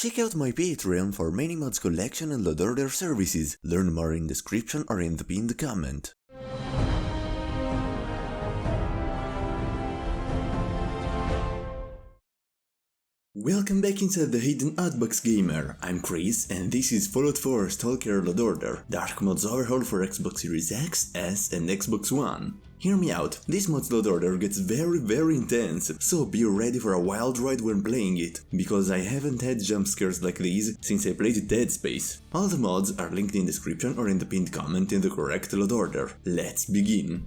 Check out my Patreon for many mods collection and load order services. Learn more in description or in the pinned comment. Welcome back inside the Hidden Hotbox Gamer. I'm Chris and this is Fallout 4 S.T.A.L.K.E.R load order, Dark Mods Overhaul for Xbox Series X, S and Xbox One. Hear me out, this mod's load order gets very intense, so be ready for a wild ride when playing it, because I haven't had jump scares like these since I played Dead Space. All the mods are linked in the description or in the pinned comment in the correct load order. Let's begin!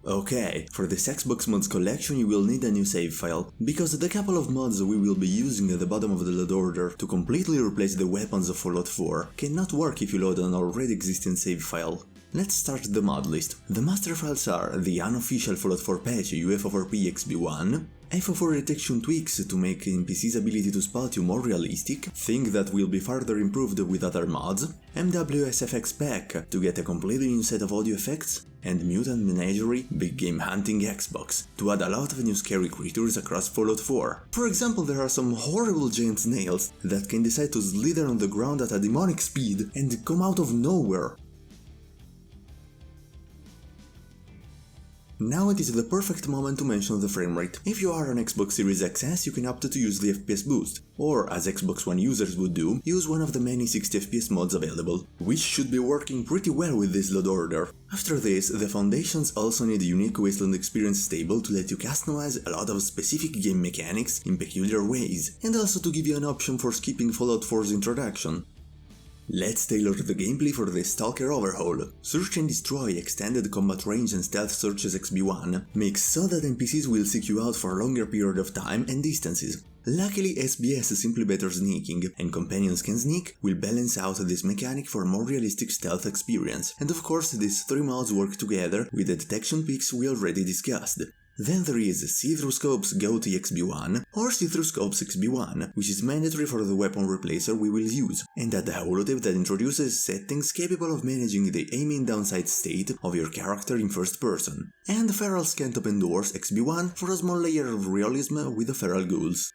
Okay, for this Xbox mods collection you will need a new save file, because the couple of mods we will be using at the bottom of the load order to completely replace the weapons of Fallout 4 cannot work if you load an already existing save file. Let's start the mod list. The master files are the Unofficial Fallout 4 patch Fo4 XB1, Fo4 Detection Tweaks to make NPCs' ability to spot you more realistic, thing that will be further improved with other mods, SFX Pack to get a completely new set of audio effects, and Mutant Menagerie Big Game Hunting Xbox to add a lot of new scary creatures across Fallout 4. For example, there are some horrible giant snails that can decide to slither on the ground at a demonic speed and come out of nowhere. Now it is the perfect moment to mention the framerate. If you are on Xbox Series XS, you can opt to use the FPS Boost, or as Xbox One users would do, use one of the many 60 FPS mods available, which should be working pretty well with this load order. After this, the foundations also need a unique Wasteland Experience stable to let you customize a lot of specific game mechanics in peculiar ways, and also to give you an option for skipping Fallout 4's introduction. Let's tailor the gameplay for the S.T.A.L.K.E.R Overhaul. Search and Destroy extended combat range and stealth searches XB1 makes so that NPCs will seek you out for a longer period of time and distances. Luckily, SBS is simply better sneaking, and companions can sneak will balance out this mechanic for a more realistic stealth experience. And of course, these three mods work together with the detection tweaks we already discussed. Then there is See-Through Scopes Goatee XB1 or See-Through Scopes XB1, which is mandatory for the weapon replacer we will use, and a holotape that introduces settings capable of managing the aiming downside state of your character in first person, and Feral Scant Open Doors XB1 for a small layer of realism with the feral ghouls.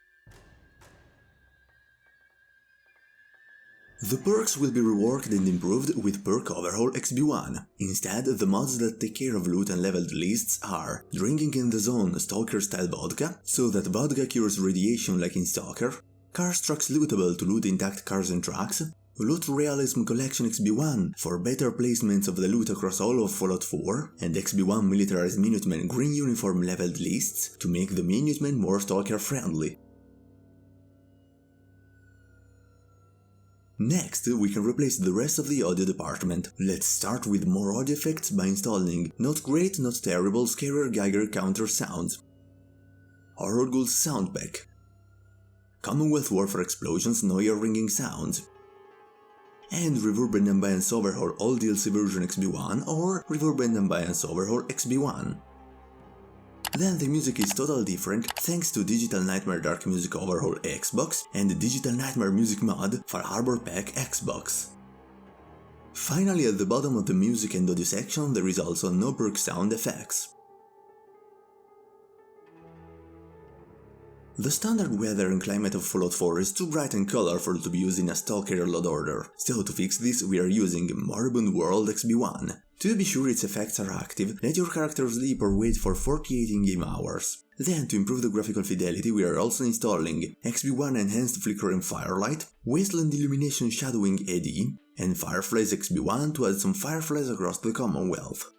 The perks will be reworked and improved with Perk Overhaul XB1. Instead, the mods that take care of loot and leveled lists are Drinking in the Zone Stalker style vodka, so that vodka cures radiation like in Stalker, Cars Trucks Lootable to loot intact cars and trucks, Loot Realism Collection XB1 for better placements of the loot across all of Fallout 4, and XB1 Militarized Minutemen Green Uniform leveled lists to make the Minutemen more Stalker friendly. Next, we can replace the rest of the audio department. Let's start with more audio effects by installing Not Great Not Terrible Scarier Geiger Counter Sounds, Horror Ghouls Sound Pack, Commonwealth Warfare Explosions Noise Ringing Sounds, and Reverb and Ambience Overhaul All DLC Version XB1 or Reverb and Ambience Overhaul XB1. Then the music is totally different thanks to Digital Nightmare Dark Music Overhaul Xbox and Digital Nightmare Music Mod for Harbor Pack Xbox. Finally, at the bottom of the music and audio section there is also no perk sound effects. The standard weather and climate of Fallout 4 is too bright and colorful to be used in a S.T.A.L.K.E.R load order, so to fix this we are using Moribund World XB1. To be sure its effects are active, let your character sleep or wait for 48 in-game hours. Then, to improve the graphical fidelity, we are also installing XB1 Enhanced Flicker and Firelight, Wasteland Illumination Shadowing AD, and Fireflies XB1 to add some fireflies across the Commonwealth.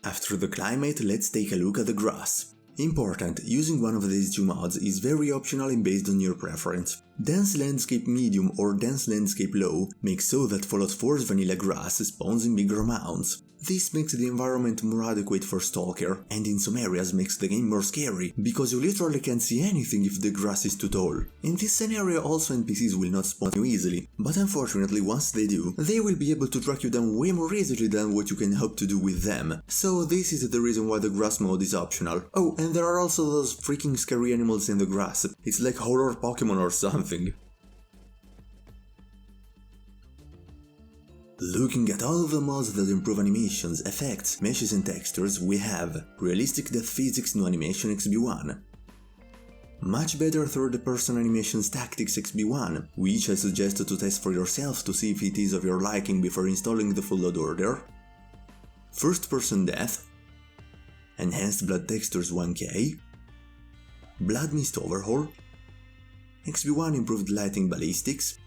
After the climate, let's take a look at the grass. Important, using one of these two mods is very optional and based on your preference. Dense Landscape Medium or Dense Landscape Low makes so that Fallout 4's vanilla grass spawns in bigger amounts. This makes the environment more adequate for S.T.A.L.K.E.R, and in some areas makes the game more scary, because you literally can't see anything if the grass is too tall. In this scenario also NPCs will not spawn you easily, but unfortunately once they do, they will be able to track you down way more easily than what you can hope to do with them. So this is the reason why the grass mode is optional. Oh, and there are also those freaking scary animals in the grass. It's like horror Pokemon or something. Looking at all the mods that improve animations, effects, meshes and textures, we have Realistic Death Physics No Animation XB1, Much better third-person animations Tactics XB1, which I suggest to test for yourself to see if it is of your liking before installing the full load order. First-person Death, Enhanced Blood Textures 1K, Blood Mist Overhaul, XB1 Improved Lighting Ballistics,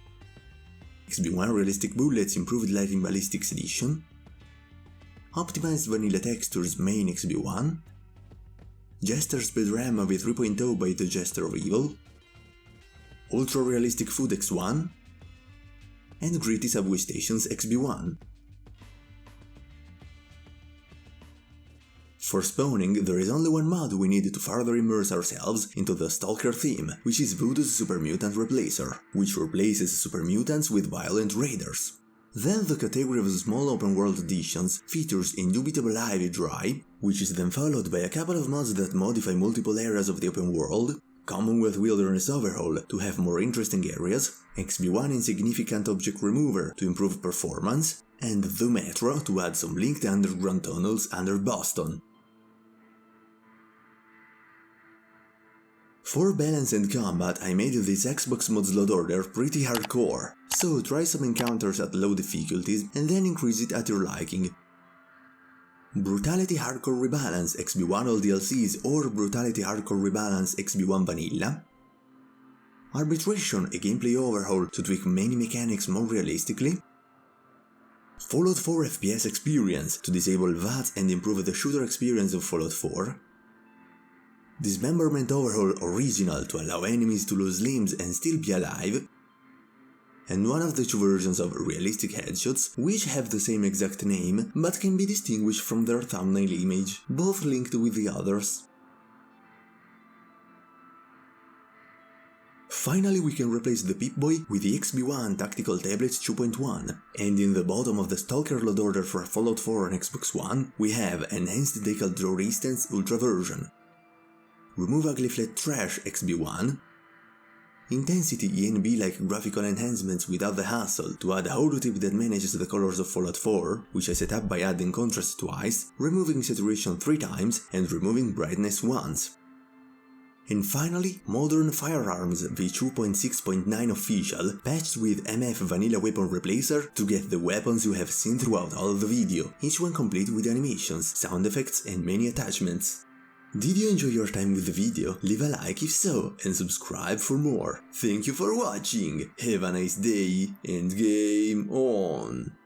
XB1 Realistic Bullets Improved Lighting Ballistics Edition, Optimized Vanilla Textures Main XB1, Jester Speedram v 3.0 by the Jester of Evil, Ultra Realistic Food X1, and Gritty Subway Stations XB1. For spawning, there is only one mod we need to further immerse ourselves into the S.T.A.L.K.E.R theme, which is Voodoo's Super Mutant Replacer, which replaces super mutants with violent raiders. Then the category of small open world additions features Indubitable Ivy Dry, which is then followed by a couple of mods that modify multiple areas of the open world, Commonwealth Wilderness Overhaul to have more interesting areas, XB1 Insignificant Object Remover to improve performance, and the Metro to add some linked underground tunnels under Boston. For balance and combat, I made this Xbox Mods load order pretty hardcore, so try some encounters at low difficulties and then increase it at your liking. Brutality Hardcore Rebalance XB1 All DLCs or Brutality Hardcore Rebalance XB1 Vanilla. Arbitration, a gameplay overhaul to tweak many mechanics more realistically. Fallout 4 FPS Experience to disable VATs and improve the shooter experience of Fallout 4. Dismemberment Overhaul Original to allow enemies to lose limbs and still be alive, and one of the two versions of Realistic Headshots, which have the same exact name, but can be distinguished from their thumbnail image, both linked with the others. Finally, we can replace the Pip-boy with the XB1 Tactical Tablets 2.1, and in the bottom of the S.T.A.L.K.E.R load order for Fallout 4 and Xbox One, we have Enhanced Decal Draw Distance Ultra version. Remove Ugly Flat Trash XB1, Intensity ENB-like graphical enhancements without the hassle to add a holotip that manages the colors of Fallout 4, which I set up by adding contrast twice, removing saturation 3 times and removing brightness once. And finally, Modern Firearms v2.6.9 official, patched with MF Vanilla Weapon Replacer to get the weapons you have seen throughout all of the video, each one complete with animations, sound effects and many attachments. Did you enjoy your time with the video? Leave a like if so, and subscribe for more. Thank you for watching, have a nice day, and game on!